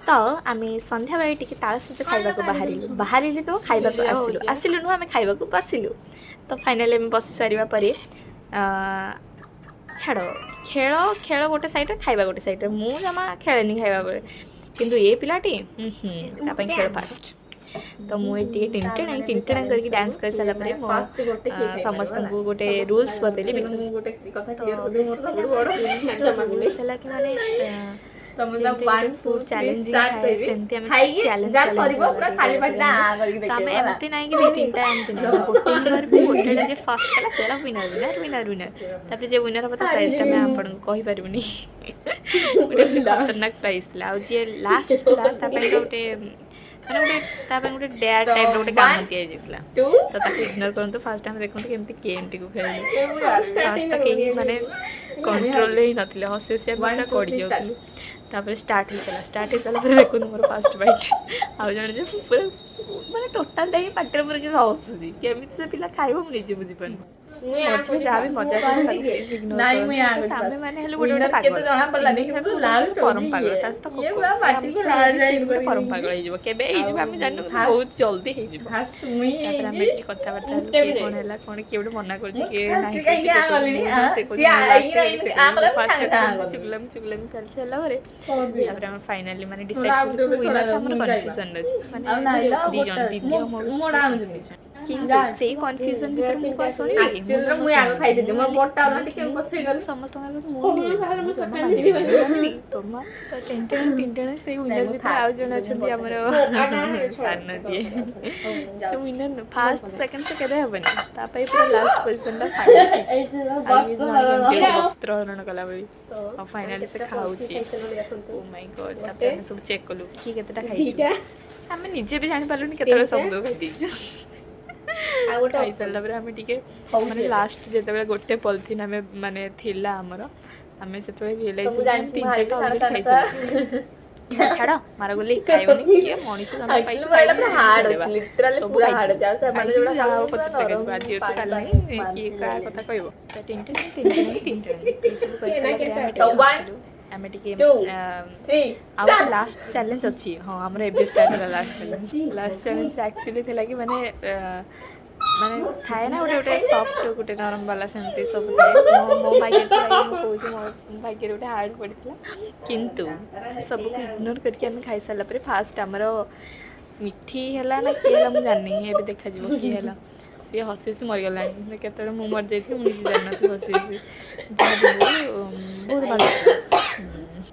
तो आम संध्या बेले टी तालसज खाइबा बाहर तो खाइबा आसिलु नुह आम खाइबा बसिलु तो फाइनाली आम बसी सारिबा परे छाड़ खेल खेल गोटे सैड खाइबा गोटे सैड मु जमा खेलेनी खाइबा बेले किंतु ये पिलाटी खेल फास्ट तो मुझे टिंटेणा करके डांस कर सारा पर समस्त को गोटे रूल्स बतेली रूल्स कि माने फूड चैलेंजिंग है सेमती हम चैलेंज आम एमती ना कि तीनटा एमती ना गोटे जे फर्स्ट कला सेला विनर विनर विनर विनर तापर जे विनर हम प्राइस टा मैं आपन को कहि परबनी गोटे खतरनाक प्राइस ला आ जे लास्ट ला तापर गोटे माने गोटे तापर गोटे डेयर टाइप गोटे काम दिया जाइतला तो ताके इग्नोर करन तो फर्स्ट टाइम देखन केमती केएनटी को खेली फर्स्ट तक के माने कंट्रोल ही नथिले हसे से माने कोडी जाउतली तापर स्टार्ट हो चला फिर देखो मोर फर्स्ट बाइट आ जण जे पूरा माने टोटल दे पाटर पर के हसुजी केमिति से पिला खाइबो म निजे बुझी पन मझे जाबे मजा नहीं मैं सामने माने हेलो गोटे गोटे पागल जणा पडला देखि लाल परम पागल तास तो ये पूरा पार्टी के लाल जाई परम पागल हे जबो केबे हे जबो हम जानू बहुत जल्दी हे जबो फास्ट मुई तापर हम की कथा बता के कोन हैला कोन केबे मना कर के नाही के आ गली से आ गली चुगलम चल चला रे तापर हम फाइनली माने डिसाइड कर विनर हमर कन्फ्यूजन अछि माने दी जन दीदी मोडा किंतु से कन्फ्यूजन भीतर मु को सुनी मु आगो खाइ देती मो बोटा वाला टिके पछे गल समस्त का मु भाले तुम तो टेंटेन से विनर भीतर आ जण छथि हमर सान दिए से विनर फर्स्ट सेकंड से केदे हबनी तापै पूरा लास्ट पोजीशन ला फाइनल वस्त्र हरण कला बली तो फाइनली से खाउ छी ओ माय गॉड तापै हम सब चेक कलु की केतेटा खाइ छी हम निजे भी जानि पालुनी केतेटा शब्द खाइ दी खाई सारा आम टे माने लास्ट जिते गोटे पॉलिथिन आम माने थिला आमर आम से रियलाइज तीन चार ऑलरेडी खाई सारा छाड़ मार गोली खाइबनी ये मनीष जन पाई हार्ड लिटरली पूरा हार्ड जा से माने जोड़ा जा पछत के आज ये तो काल नहीं ये का कथा कहबो तीन आम टे लास्ट चैलेंज अच्छी हाँ आम एबे स्टार्ट लास्ट चैलेंज एक्चुअली थिला कि माने माने थाए ना गोटे गोटे सॉफ्ट गोटे नरम वाला सेमती सब मो भाग्य मो कहूँ मो भाग्य गोटे हार्ड पड़ता किंतु सब इग्नोर करके आम खाई सारा पर फास्ट आमर मिठी है ना किए मुझे जानी ये देखा किए सी हसी हसी मरीगला केत मुझे मर जाइए मुझे जानी हसी हसी बहुत भल